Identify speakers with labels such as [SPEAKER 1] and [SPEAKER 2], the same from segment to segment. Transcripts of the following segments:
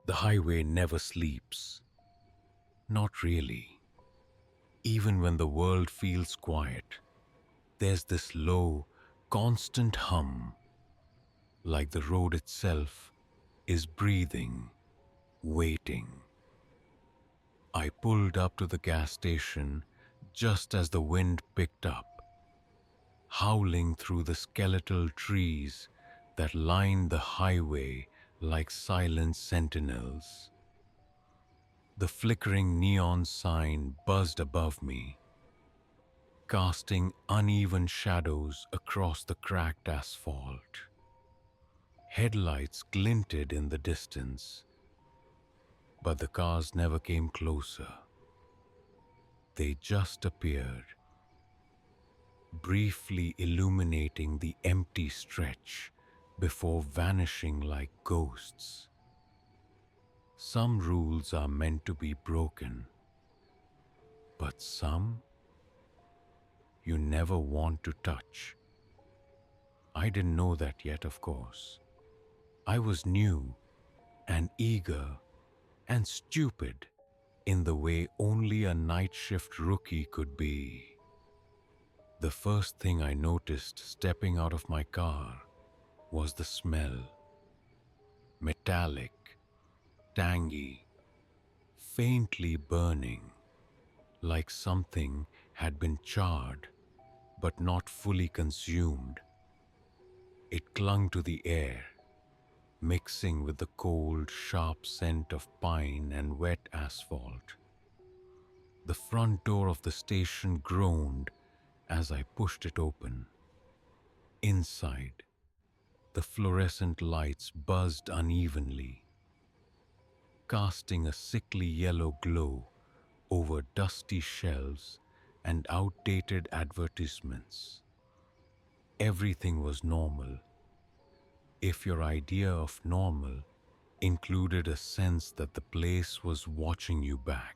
[SPEAKER 1] The highway never sleeps. Not really. Even when the world feels quiet, there's this low, constant hum, like the road itself is breathing, waiting. I pulled up to the gas station just as the wind picked up, howling through the skeletal trees that lined the highway like silent sentinels. The flickering neon sign buzzed above me, casting uneven shadows across the cracked asphalt. Headlights glinted in the distance, but the cars never came closer. They just appeared, briefly illuminating the empty stretch before vanishing like ghosts. Some rules are meant to be broken, but some you never want to touch. I didn't know that yet, of course. I was new and eager and stupid in the way only a night shift rookie could be. The first thing I noticed stepping out of my car was the smell. Metallic, tangy, faintly burning, like something had been charred but not fully consumed. It clung to the air, mixing with the cold, sharp scent of pine and wet asphalt. The front door of the station groaned as I pushed it open. Inside, the fluorescent lights buzzed unevenly, casting a sickly yellow glow over dusty shelves and outdated advertisements. Everything was normal, if your idea of normal included a sense that the place was watching you back.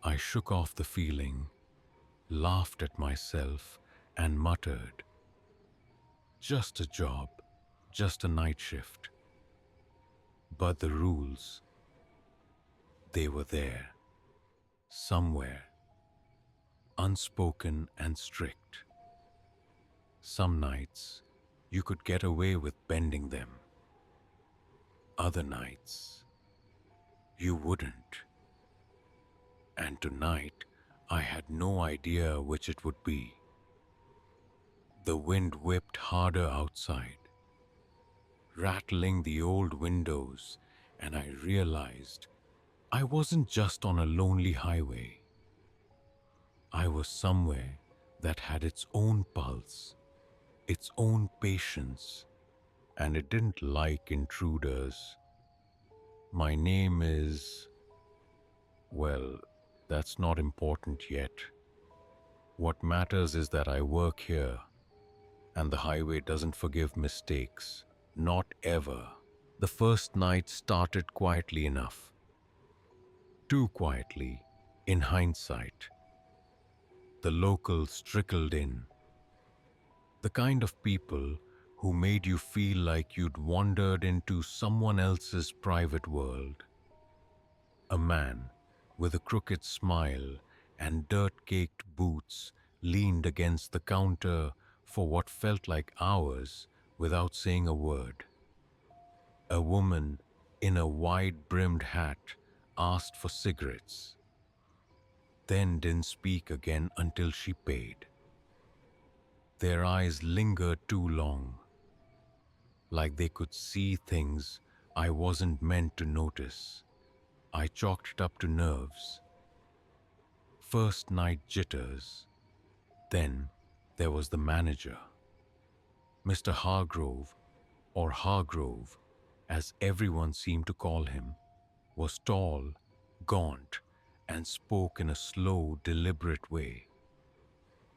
[SPEAKER 1] I shook off the feeling, laughed at myself, and muttered, "Just a job, just a night shift." But the rules, they were there, somewhere, unspoken and strict. Some nights, you could get away with bending them. Other nights, you wouldn't. And tonight, I had no idea which it would be. The wind whipped harder outside, rattling the old windows, and I realized I wasn't just on a lonely highway. I was somewhere that had its own pulse, its own patience, and it didn't like intruders. My name is... well, that's not important yet. What matters is that I work here, and the highway doesn't forgive mistakes. Not ever. The first night started quietly enough. Too quietly, in hindsight. The locals trickled in. The kind of people who made you feel like you'd wandered into someone else's private world. A man with a crooked smile and dirt-caked boots leaned against the counter for what felt like hours without saying a word. A woman in a wide-brimmed hat asked for cigarettes, then didn't speak again until she paid. Their eyes lingered too long, like they could see things I wasn't meant to notice. I chalked it up to nerves. First night jitters. Then there was the manager. Mr. Hargrove, or Hargrove, as everyone seemed to call him, was tall, gaunt, and spoke in a slow, deliberate way,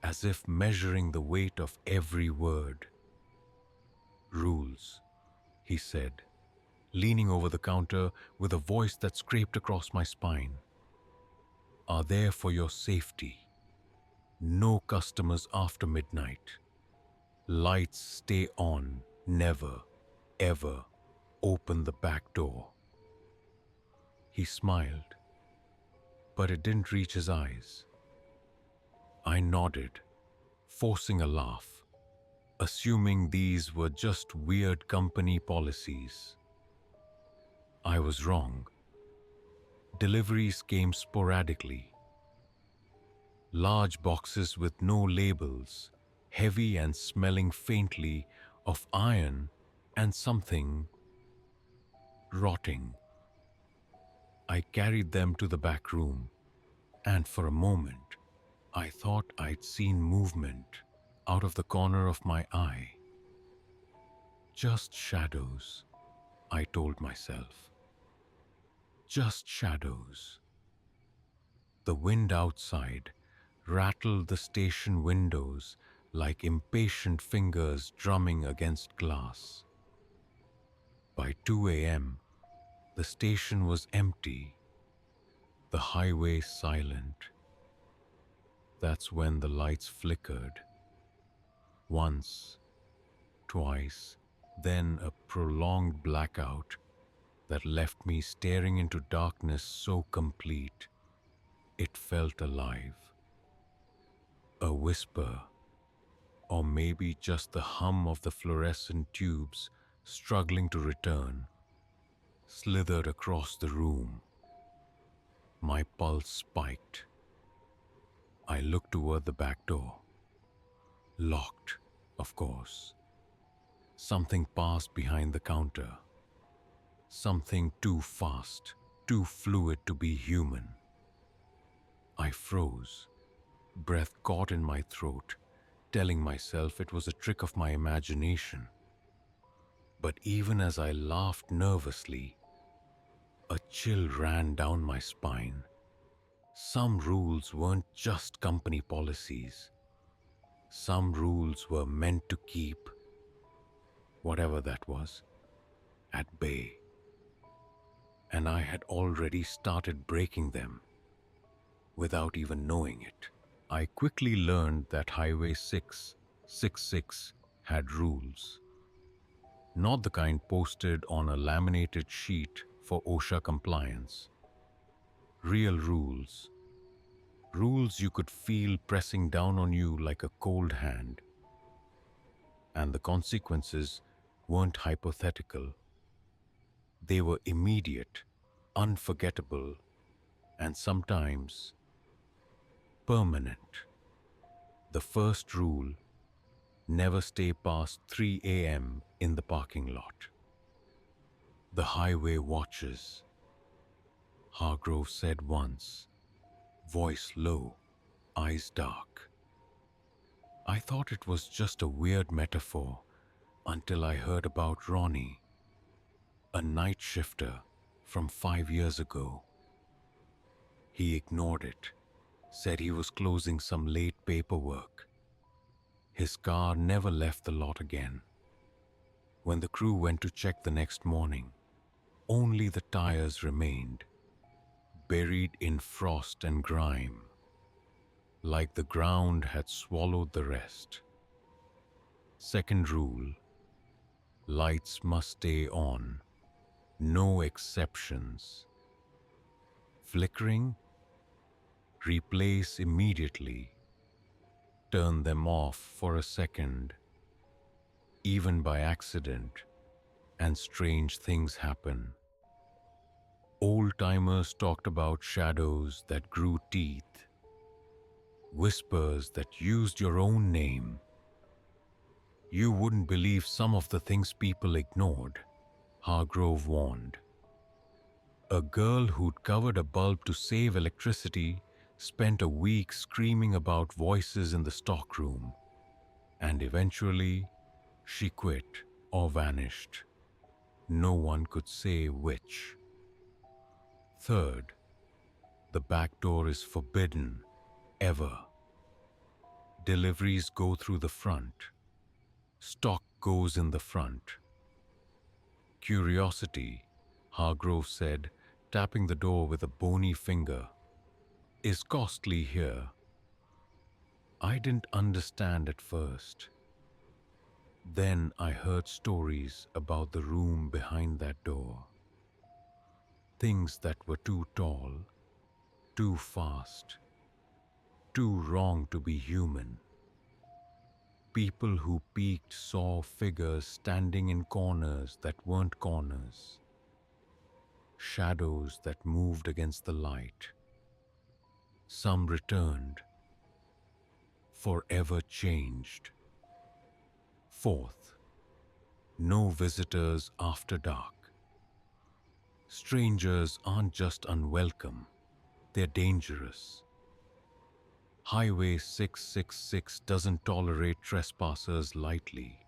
[SPEAKER 1] as if measuring the weight of every word. "Rules," he said, leaning over the counter with a voice that scraped across my spine, "are there for your safety. No customers after midnight. Lights stay on, never, ever open the back door." He smiled, but it didn't reach his eyes. I nodded, forcing a laugh, assuming these were just weird company policies. I was wrong. Deliveries came sporadically. Large boxes with no labels, heavy and smelling faintly of iron and something rotting. I carried them to the back room, and for a moment, I thought I'd seen movement out of the corner of my eye. Just shadows, I told myself. Just shadows. The wind outside rattled the station windows like impatient fingers drumming against glass. By 2 a.m., the station was empty, the highway silent. That's when the lights flickered. Once, twice, then a prolonged blackout that left me staring into darkness so complete it felt alive. A whisper, or maybe just the hum of the fluorescent tubes struggling to return, slithered across the room. My pulse spiked. I looked toward the back door. Locked, of course. Something passed behind the counter. Something too fast, too fluid to be human. I froze, breath caught in my throat, telling myself it was a trick of my imagination. But even as I laughed nervously, a chill ran down my spine. Some rules weren't just company policies. Some rules were meant to keep, whatever that was, at bay. And I had already started breaking them without even knowing it. I quickly learned that Highway 666 had rules. Not the kind posted on a laminated sheet for OSHA compliance. Real rules. Rules you could feel pressing down on you like a cold hand. And the consequences weren't hypothetical. They were immediate, unforgettable, and sometimes permanent. The first rule: never stay past 3 a.m. in the parking lot. The highway watches, Hargrove said once, voice low, eyes dark. I thought it was just a weird metaphor until I heard about Ronnie, a night shifter from 5 years ago. He ignored it, said he was closing some late paperwork. His car never left the lot again. When the crew went to check the next morning, only the tires remained, buried in frost and grime, like the ground had swallowed the rest. Second rule: lights must stay on, no exceptions. Flickering? Replace immediately. Turn them off for a second, even by accident, and strange things happen. Old-timers talked about shadows that grew teeth, whispers that used your own name. You wouldn't believe some of the things people ignored, Hargrove warned. A girl who'd covered a bulb to save electricity spent a week screaming about voices in the stockroom, and eventually she quit or vanished. No one could say which. Third, the back door is forbidden, ever. Deliveries go through the front. Stock goes in the front. Curiosity, Hargrove said, tapping the door with a bony finger, is costly here. I didn't understand at first. Then I heard stories about the room behind that door. Things that were too tall, too fast, too wrong to be human. People who peeked saw figures standing in corners that weren't corners, shadows that moved against the light. Some returned, forever changed. Fourth, no visitors after dark. Strangers aren't just unwelcome, they're dangerous. Highway 666 doesn't tolerate trespassers lightly.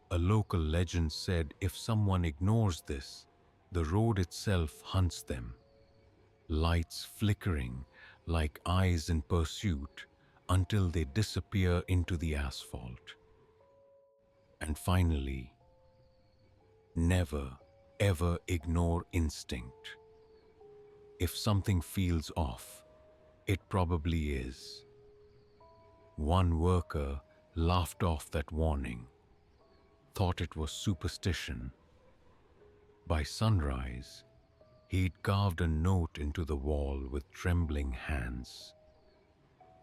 [SPEAKER 1] A local legend said if someone ignores this, the road itself hunts them. Lights flickering like eyes in pursuit until they disappear into the asphalt. And finally, never, ever ignore instinct. If something feels off, it probably is. One worker laughed off that warning, thought it was superstition. By sunrise, he'd carved a note into the wall with trembling hands.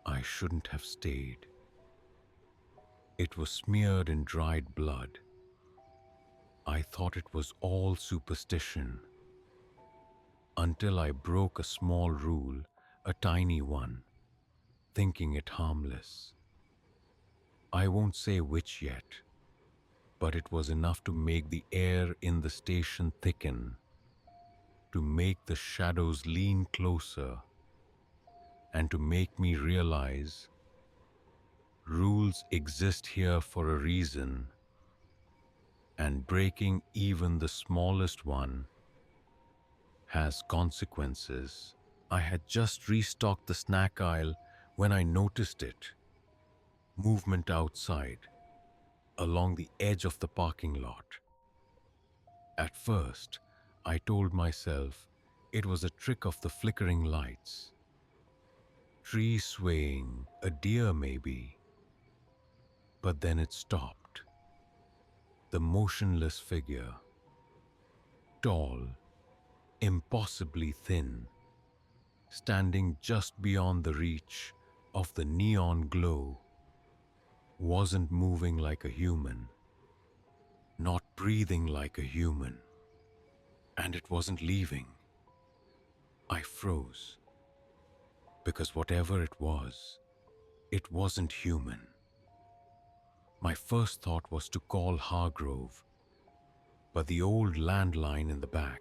[SPEAKER 1] I shouldn't have stayed. It was smeared in dried blood. I thought it was all superstition. Until I broke a small rule, a tiny one, thinking it harmless. I won't say which yet, but it was enough to make the air in the station thicken, to make the shadows lean closer, and to make me realize rules exist here for a reason, and breaking even the smallest one has consequences. I had just restocked the snack aisle when I noticed it. Movement outside, along the edge of the parking lot. At first, I told myself it was a trick of the flickering lights. Tree swaying, a deer maybe. But then it stopped. The motionless figure, tall, impossibly thin, standing just beyond the reach of the neon glow, wasn't moving like a human, not breathing like a human, and it wasn't leaving. I froze, because whatever it wasn't human. My first thought was to call Hargrove, but the old landline in the back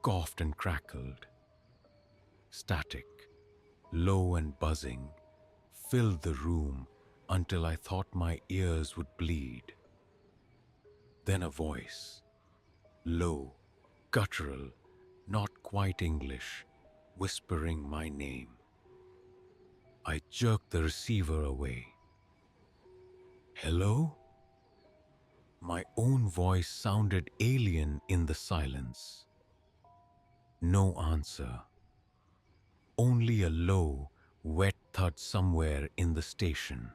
[SPEAKER 1] coughed and crackled. Static, low and buzzing, filled the room until I thought my ears would bleed. Then a voice, low, guttural, not quite English, whispering my name. I jerked the receiver away. Hello? My own voice sounded alien in the silence. No answer. Only a low, wet thud somewhere in the station.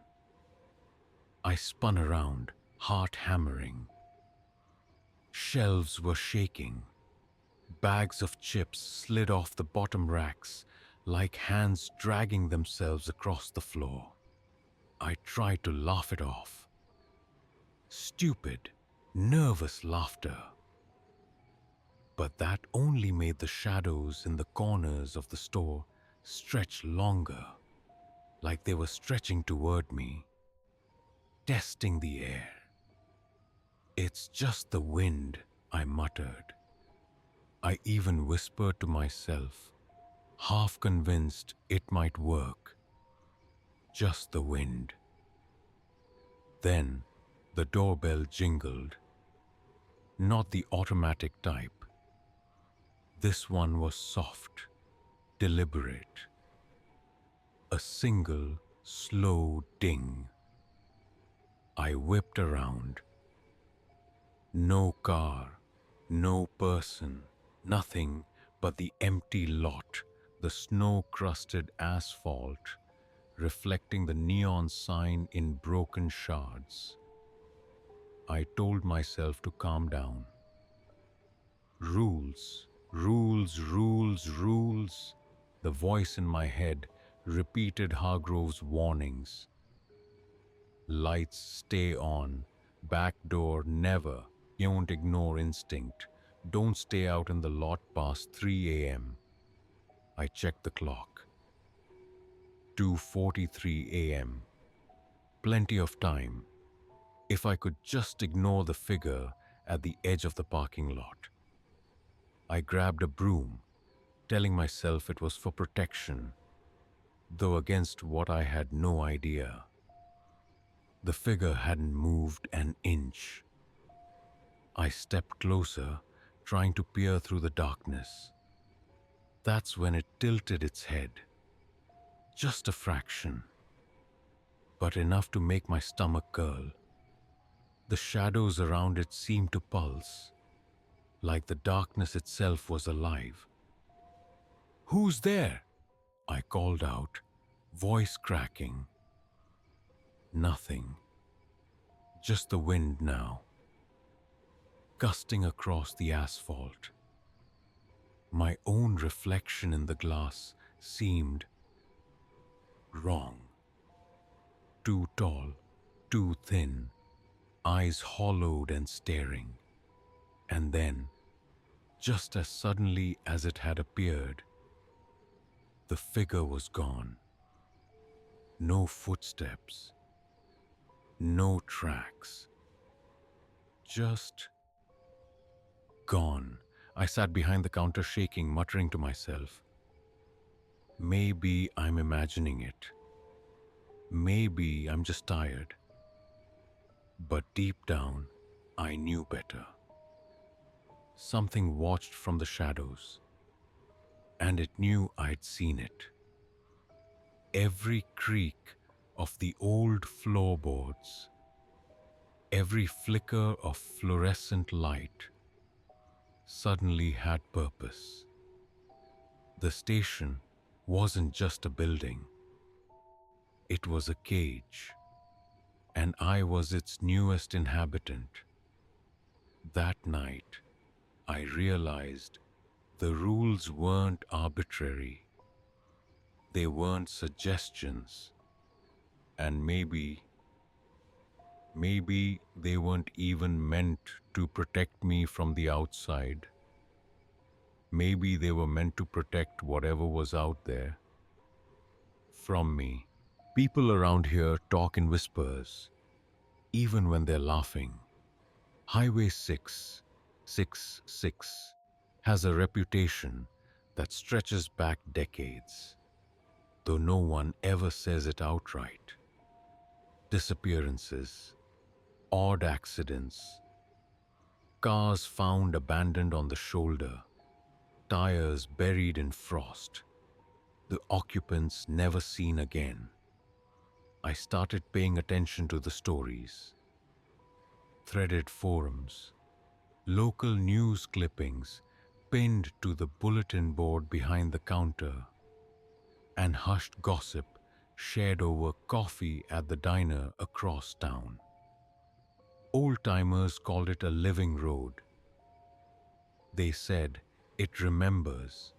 [SPEAKER 1] I spun around, heart hammering. Shelves were shaking. Bags of chips slid off the bottom racks like hands dragging themselves across the floor. I tried to laugh it off. Stupid, nervous laughter. But that only made the shadows in the corners of the store stretch longer, like they were stretching toward me, testing the air. It's just the wind, I muttered. I even whispered to myself, half convinced it might work. Just the wind. Then the doorbell jingled. Not the automatic type. This one was soft, deliberate. A single, slow ding. I whipped around. No car, no person, nothing but the empty lot, the snow-crusted asphalt, reflecting the neon sign in broken shards. I told myself to calm down. Rules, Rules, rules, rules. The voice in my head repeated Hargrove's warnings. Lights stay on. Back door never. Don't ignore instinct. Don't stay out in the lot past 3 a.m. I checked the clock. 2:43 a.m. Plenty of time. If I could just ignore the figure at the edge of the parking lot. I grabbed a broom, telling myself it was for protection, though against what I had no idea. The figure hadn't moved an inch. I stepped closer, trying to peer through the darkness. That's when it tilted its head. Just a fraction, but enough to make my stomach curl. The shadows around it seemed to pulse, like the darkness itself was alive. "Who's there?" I called out, voice cracking. Nothing. Just the wind now, gusting across the asphalt. My own reflection in the glass seemed wrong. Too tall, too thin, eyes hollowed and staring. And then, just as suddenly as it had appeared, the figure was gone. No footsteps, no tracks, just gone. I sat behind the counter shaking, muttering to myself, maybe I'm imagining it. Maybe I'm just tired. But deep down, I knew better. Something watched from the shadows, and it knew I'd seen it. Every creak of the old floorboards, every flicker of fluorescent light suddenly had purpose. The station wasn't just a building. It was a cage, and I was its newest inhabitant. That night, I realized the rules weren't arbitrary. They weren't suggestions. And maybe they weren't even meant to protect me from the outside. Maybe they were meant to protect whatever was out there from me. People around here talk in whispers, even when they're laughing. Highway 666 has a reputation that stretches back decades, though no one ever says it outright. Disappearances, odd accidents, cars found abandoned on the shoulder, tires buried in frost, the occupants never seen again. I started paying attention to the stories. Threaded forums, local news clippings pinned to the bulletin board behind the counter, and hushed gossip shared over coffee at the diner across town. Old-timers called it a living road. They said it remembers,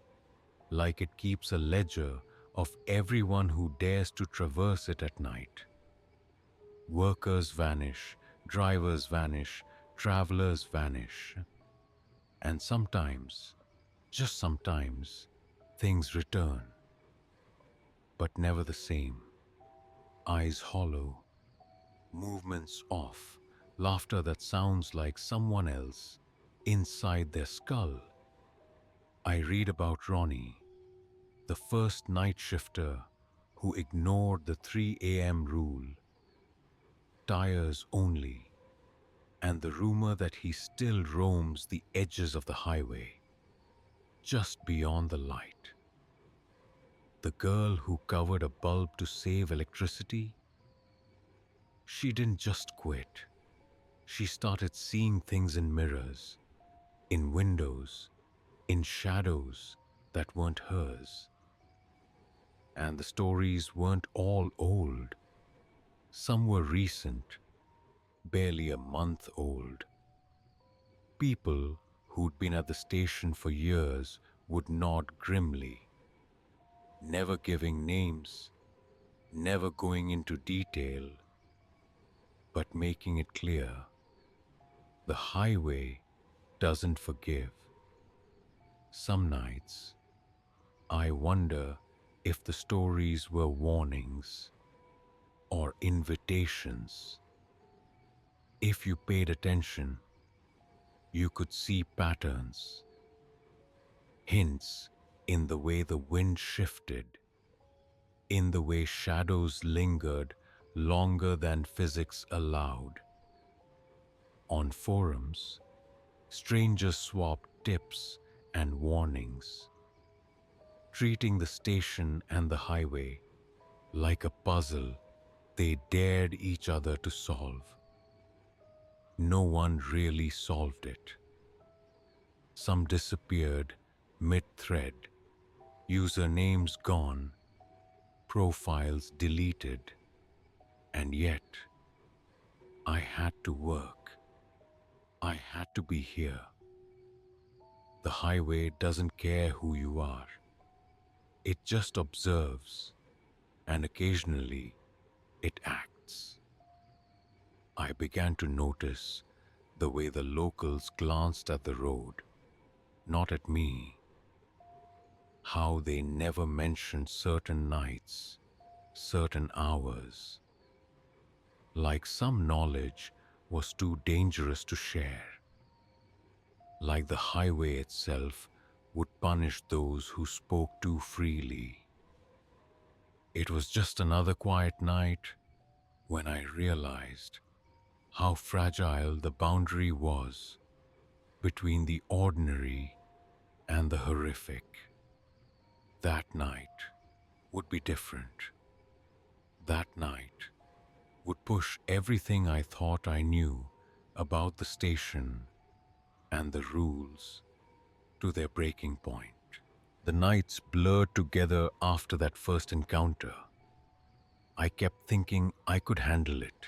[SPEAKER 1] like it keeps a ledger of everyone who dares to traverse it at night. Workers vanish, drivers vanish, travelers vanish. And sometimes, just sometimes, things return. But never the same. Eyes hollow, movements off, laughter that sounds like someone else inside their skull. I read about Ronnie, the first night shifter who ignored the 3 a.m. rule. Tires only, and the rumor that he still roams the edges of the highway, just beyond the light. The girl who covered a bulb to save electricity, she didn't just quit. She started seeing things in mirrors, in windows, in shadows that weren't hers. And the stories weren't all old. Some were recent, barely a month old. People who'd been at the station for years, would nod grimly, never giving names, never going into detail, but making it clear the highway doesn't forgive. Some nights, I wonder if the stories were warnings or invitations. If you paid attention, you could see patterns, hints in the way the wind shifted, in the way shadows lingered longer than physics allowed. On forums, strangers swapped tips and warnings, treating the station and the highway like a puzzle they dared each other to solve. No one really solved it. Some disappeared mid-thread, usernames gone, profiles deleted, and yet I had to work. I had to be here. The highway doesn't care who you are. It just observes, and occasionally it acts. I began to notice the way the locals glanced at the road, not at me. How they never mentioned certain nights, certain hours, like some knowledge was too dangerous to share, like the highway itself would punish those who spoke too freely. It was just another quiet night when I realized how fragile the boundary was between the ordinary and the horrific. That night would be different. That night would push everything I thought I knew about the station and the rules to their breaking point. The nights blurred together after that first encounter. I kept thinking I could handle it,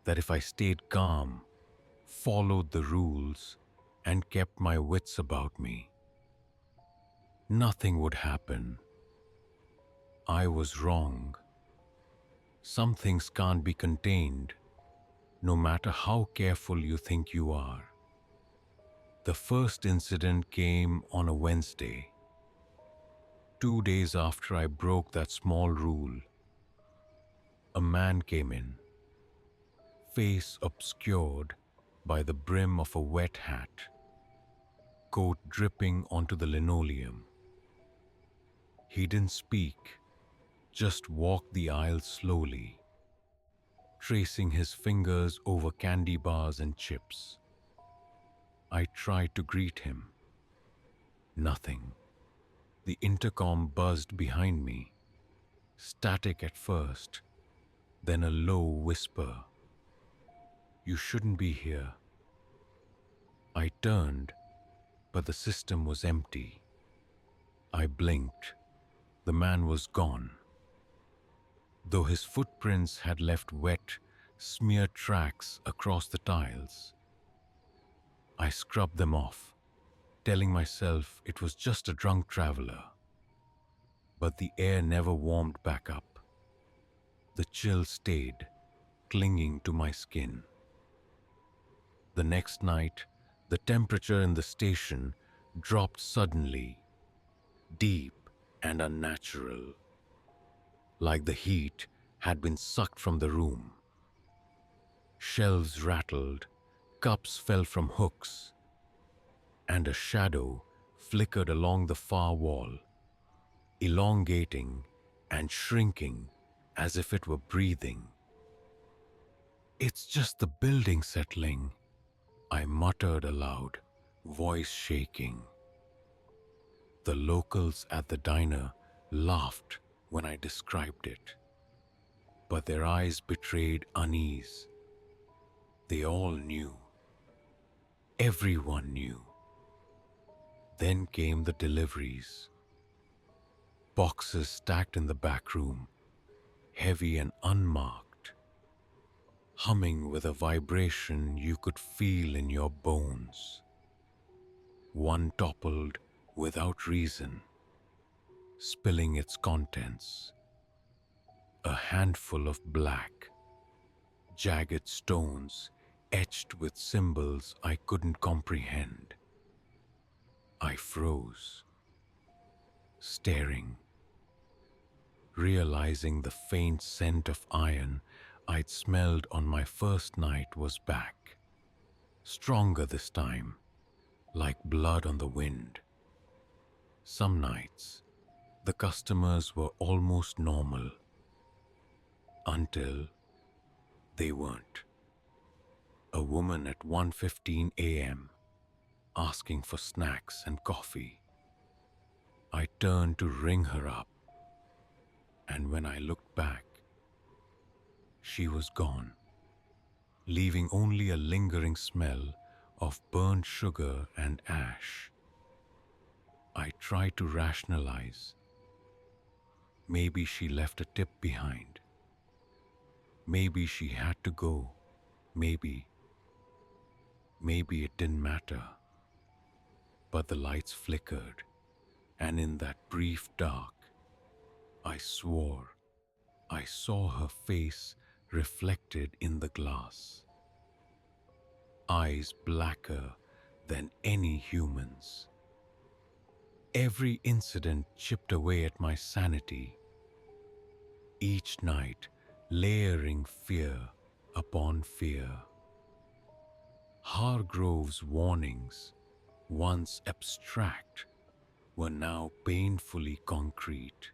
[SPEAKER 1] that if I stayed calm, followed the rules, and kept my wits about me, nothing would happen. I was wrong. Some things can't be contained, no matter how careful you think you are. The first incident came on a Wednesday, 2 days after I broke that small rule. A man came in, face obscured by the brim of a wet hat, coat dripping onto the linoleum. He didn't speak, just walked the aisle slowly, tracing his fingers over candy bars and chips. I tried to greet him. Nothing. The intercom buzzed behind me, static at first, then a low whisper. "You shouldn't be here." I turned, but the system was empty. I blinked. The man was gone. Though his footprints had left wet, smeared tracks across the tiles. I scrubbed them off, telling myself it was just a drunk traveler. But the air never warmed back up. The chill stayed, clinging to my skin. The next night, the temperature in the station dropped suddenly, deep and unnatural, like the heat had been sucked from the room. Shelves rattled, cups fell from hooks, and a shadow flickered along the far wall, elongating and shrinking as if it were breathing. "It's just the building settling," I muttered aloud, voice shaking. The locals at the diner laughed when I described it, but their eyes betrayed unease. They all knew. Everyone knew. Then came the deliveries. Boxes stacked in the back room, heavy and unmarked, humming with a vibration you could feel in your bones. One toppled without reason, spilling its contents. A handful of black, jagged stones etched with symbols I couldn't comprehend. I froze, staring, realizing the faint scent of iron I'd smelled on my first night was back. Stronger this time, like blood on the wind. Some nights, the customers were almost normal, until they weren't. A woman at 1:15 a.m. asking for snacks and coffee. I turned to ring her up, and when I looked back, she was gone, leaving only a lingering smell of burnt sugar and ash. I tried to rationalize. Maybe she left a tip behind. Maybe she had to go. Maybe it didn't matter. But the lights flickered, and in that brief dark, I swore I saw her face reflected in the glass. Eyes blacker than any human's. Every incident chipped away at my sanity, each night layering fear upon fear. Hargrove's warnings, once abstract, were now painfully concrete.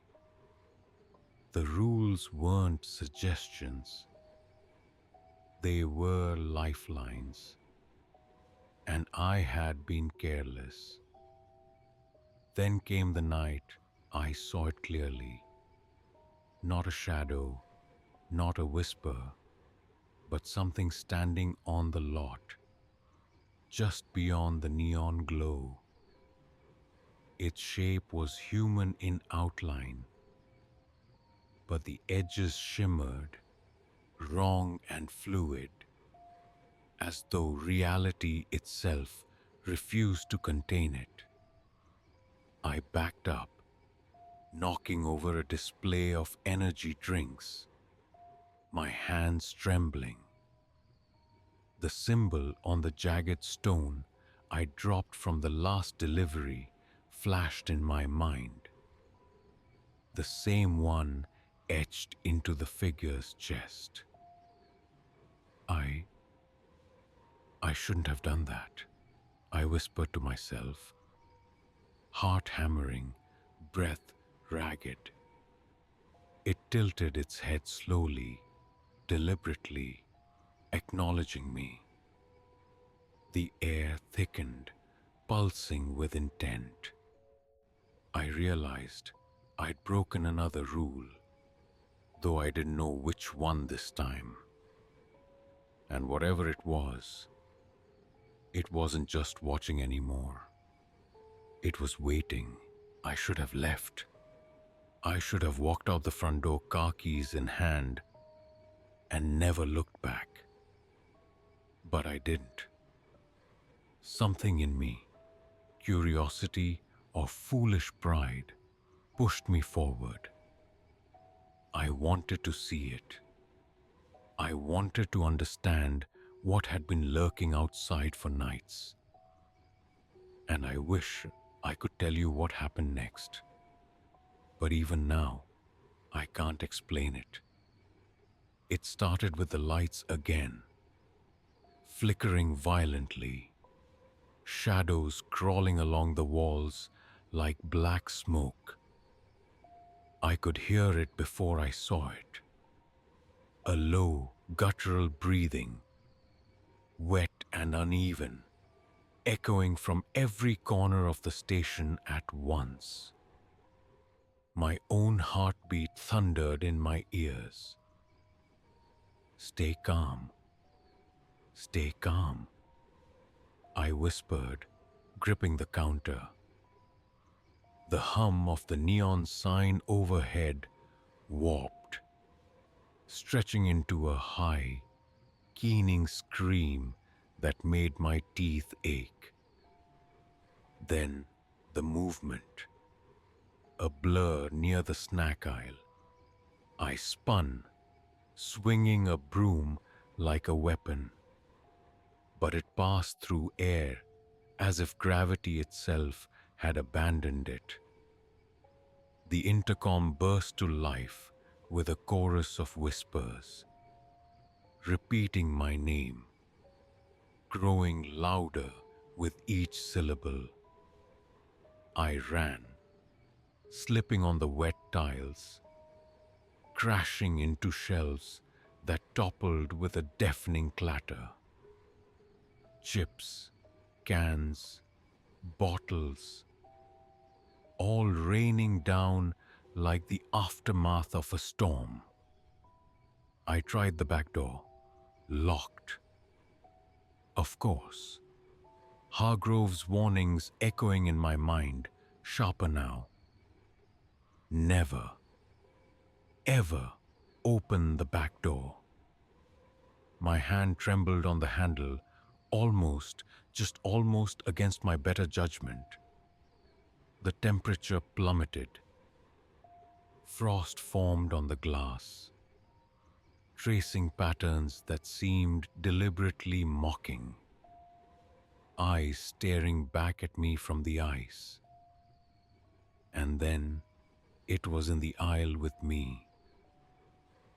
[SPEAKER 1] The rules weren't suggestions, they were lifelines, and I had been careless. Then came the night I saw it clearly. Not a shadow, not a whisper, but something standing on the lot, just beyond the neon glow. Its shape was human in outline, but the edges shimmered, wrong and fluid, as though reality itself refused to contain it. I backed up, knocking over a display of energy drinks, my hands trembling. The symbol on the jagged stone I dropped from the last delivery flashed in my mind. The same one etched into the figure's chest. I shouldn't have done that, I whispered to myself, heart hammering, breath ragged. It tilted its head slowly, deliberately, acknowledging me. The air thickened, pulsing with intent. I realized I'd broken another rule, though I didn't know which one this time. And whatever it wasn't just watching anymore. It was waiting. I should have left. I should have walked out the front door, car keys in hand, and never looked back. But I didn't. Something in me, curiosity or foolish pride, pushed me forward. I wanted to see it. I wanted to understand what had been lurking outside for nights. And I wish I could tell you what happened next. But even now, I can't explain it. It started with the lights again, flickering violently, shadows crawling along the walls like black smoke. I could hear it before I saw it. A low, guttural breathing, wet and uneven, echoing from every corner of the station at once. My own heartbeat thundered in my ears. "Stay calm. Stay calm," I whispered, gripping the counter. The hum of the neon sign overhead warped, stretching into a high, keening scream that made my teeth ache. Then the movement, a blur near the snack aisle. I spun, swinging a broom like a weapon, but it passed through air as if gravity itself had abandoned it. The intercom burst to life with a chorus of whispers, repeating my name, growing louder with each syllable. I ran, slipping on the wet tiles, crashing into shelves that toppled with a deafening clatter. Chips, cans, bottles, all raining down like the aftermath of a storm. I tried the back door, locked. Of course, Hargrove's warnings echoing in my mind, sharper now. Never, ever open the back door. My hand trembled on the handle, almost, just almost against my better judgment. The temperature plummeted. Frost formed on the glass, tracing patterns that seemed deliberately mocking. Eyes staring back at me from the ice. And then it was in the aisle with me.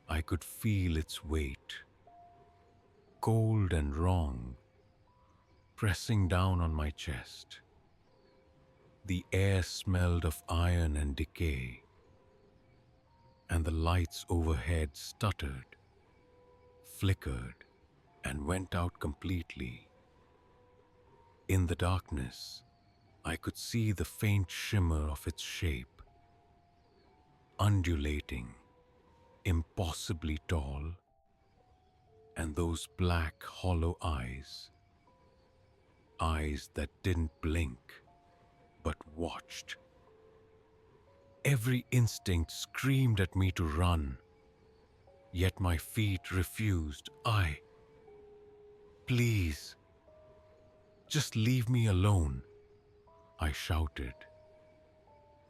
[SPEAKER 1] I could feel its weight, cold and wrong, pressing down on my chest. The air smelled of iron and decay, and the lights overhead stuttered, flickered, and went out completely. In the darkness, I could see the faint shimmer of its shape, undulating, impossibly tall, and those black, hollow eyes that didn't blink, but watched. Every instinct screamed at me to run, yet my feet refused. Please, just leave me alone, I shouted,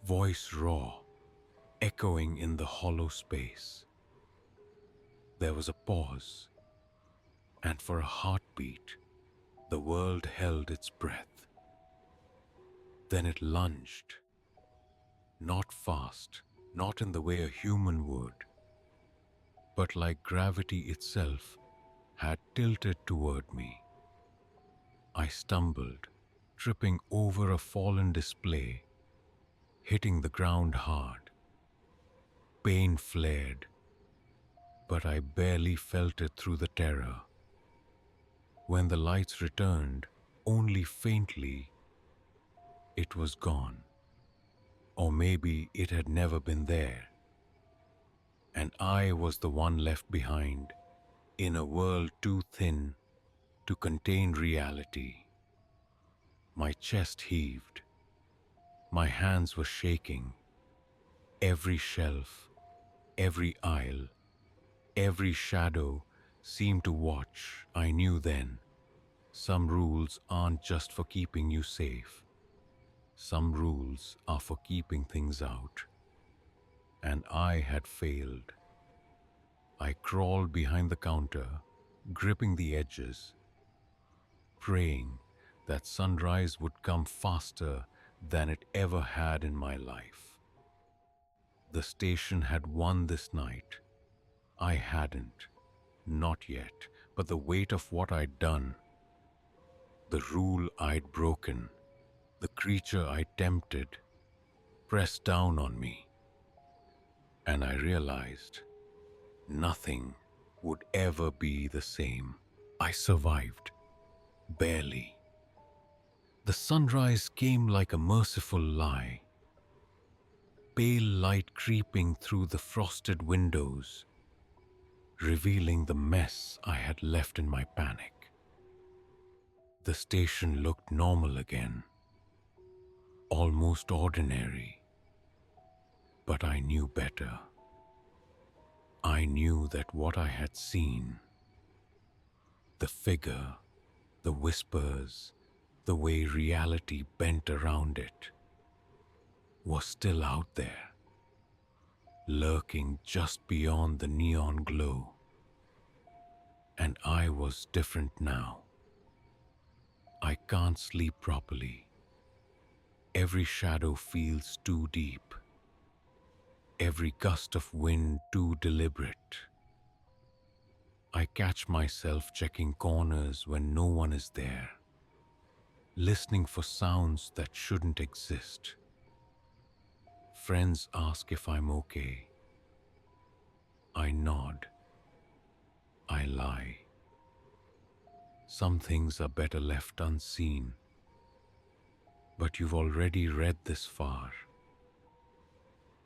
[SPEAKER 1] voice raw, echoing in the hollow space. There was a pause, and for a heartbeat, the world held its breath. Then it lunged, not fast, not in the way a human would, but like gravity itself had tilted toward me. I stumbled, tripping over a fallen display, hitting the ground hard. Pain flared, but I barely felt it through the terror. When the lights returned, only faintly, it was gone. Or maybe it had never been there. And I was the one left behind, in a world too thin to contain reality. My chest heaved. My hands were shaking. Every shelf, every aisle, every shadow seemed to watch. I knew then, some rules aren't just for keeping you safe. Some rules are for keeping things out. And I had failed. I crawled behind the counter, gripping the edges, praying that sunrise would come faster than it ever had in my life. The station had won this night. I hadn't, not yet, but the weight of what I'd done, the rule I'd broken, the creature I tempted, pressed down on me. And I realized nothing would ever be the same. I survived, barely. The sunrise came like a merciful lie, pale light creeping through the frosted windows, revealing the mess I had left in my panic. The station looked normal again, almost ordinary, but I knew better. I knew that what I had seen, the figure, the whispers, The way reality bent around it was still out there, lurking just beyond the neon glow. And I was different now. I can't sleep properly. Every shadow feels too deep. Every gust of wind too deliberate. I catch myself checking corners when no one is there, listening for sounds that shouldn't exist. Friends ask if I'm okay. I nod. I lie. Some things are better left unseen. But you've already read this far.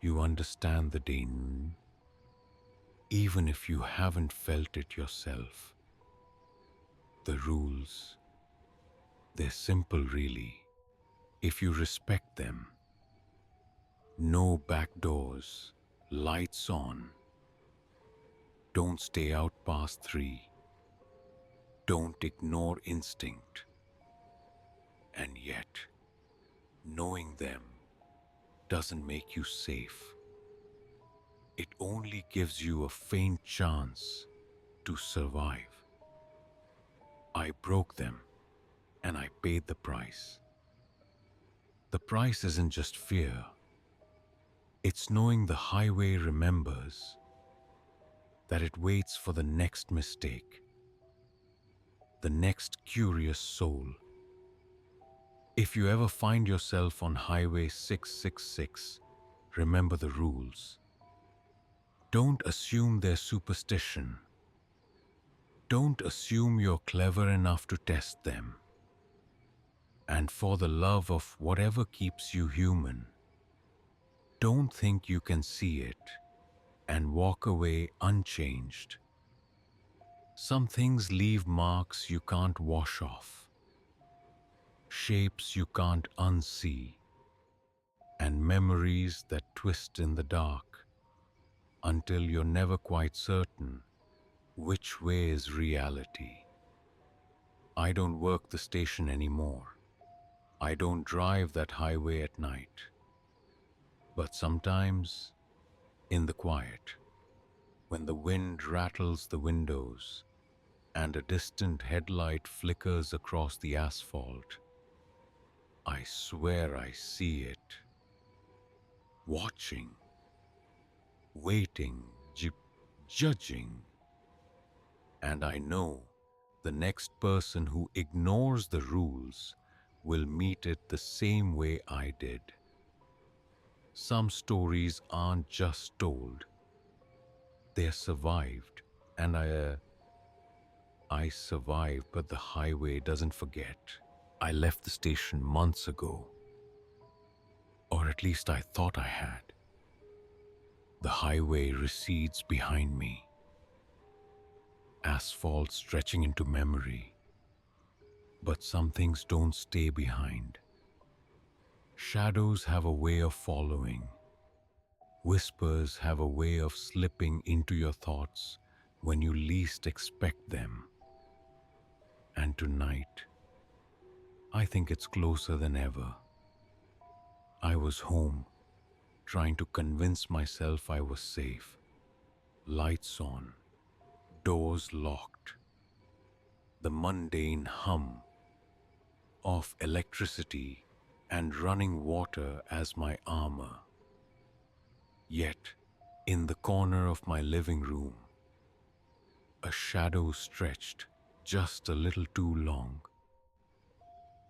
[SPEAKER 1] You understand the danger, even if you haven't felt it yourself. The rules, they're simple really, if you respect them. No back doors, lights on. Don't stay out past 3. Don't ignore instinct. And yet, knowing them doesn't make you safe. It only gives you a faint chance to survive. I broke them, and I paid the price. The price isn't just fear. It's knowing the highway remembers, that it waits for the next mistake, the next curious soul. If you ever find yourself on Highway 666, remember the rules. Don't assume they're superstition. Don't assume you're clever enough to test them. And for the love of whatever keeps you human, don't think you can see it and walk away unchanged. Some things leave marks you can't wash off, shapes you can't unsee, and memories that twist in the dark until you're never quite certain which way is reality. I don't work the station anymore. I don't drive that highway at night. But sometimes, in the quiet, when the wind rattles the windows and a distant headlight flickers across the asphalt, I swear I see it. Watching, waiting, judging. And I know the next person who ignores the rules will meet it the same way I did. Some stories aren't just told, they're survived, and I survived, but the highway doesn't forget. I left the station months ago, or at least I thought I had. The highway recedes behind me, asphalt stretching into memory. But some things don't stay behind. Shadows have a way of following. Whispers have a way of slipping into your thoughts when you least expect them. And tonight, I think it's closer than ever. I was home, trying to convince myself I was safe. Lights on, doors locked. The mundane hum of electricity and running water as my armor. Yet, in the corner of my living room, a shadow stretched just a little too long.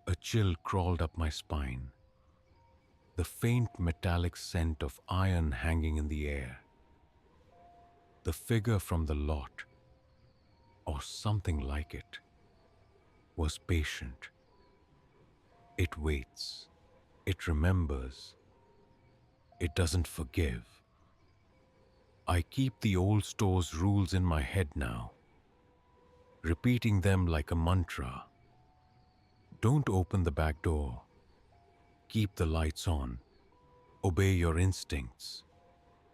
[SPEAKER 1] A chill crawled up my spine, the faint metallic scent of iron hanging in the air. The figure from the lot, or something like it, was patient. It waits, it remembers, it doesn't forgive. I keep the old store's rules in my head now, repeating them like a mantra. Don't open the back door. Keep the lights on. Obey your instincts.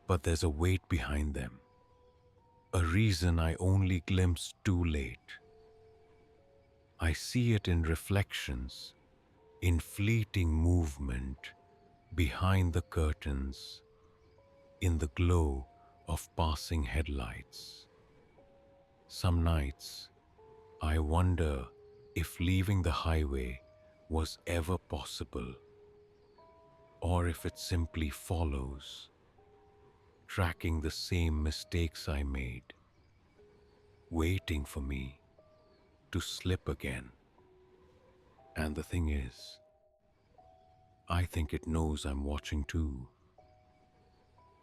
[SPEAKER 1] But there's a weight behind them, a reason I only glimpsed too late. I see it in reflections, in fleeting movement behind the curtains, in the glow of passing headlights. Some nights, I wonder if leaving the highway was ever possible, or if it simply follows, tracking the same mistakes I made, waiting for me to slip again. And the thing is, I think it knows I'm watching too.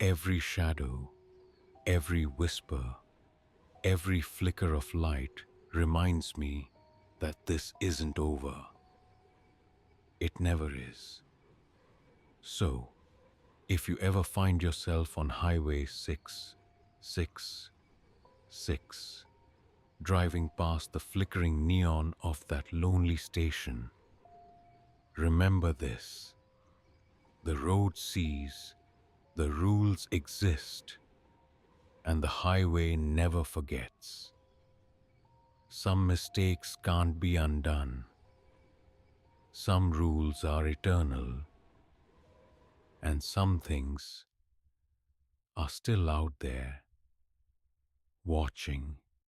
[SPEAKER 1] Every shadow, every whisper, every flicker of light reminds me that this isn't over. It never is. So, if you ever find yourself on Highway 666, driving past the flickering neon of that lonely station, remember this: the road sees, the rules exist, and the highway never forgets. Some mistakes can't be undone. Some rules are eternal, and some things are still out there watching.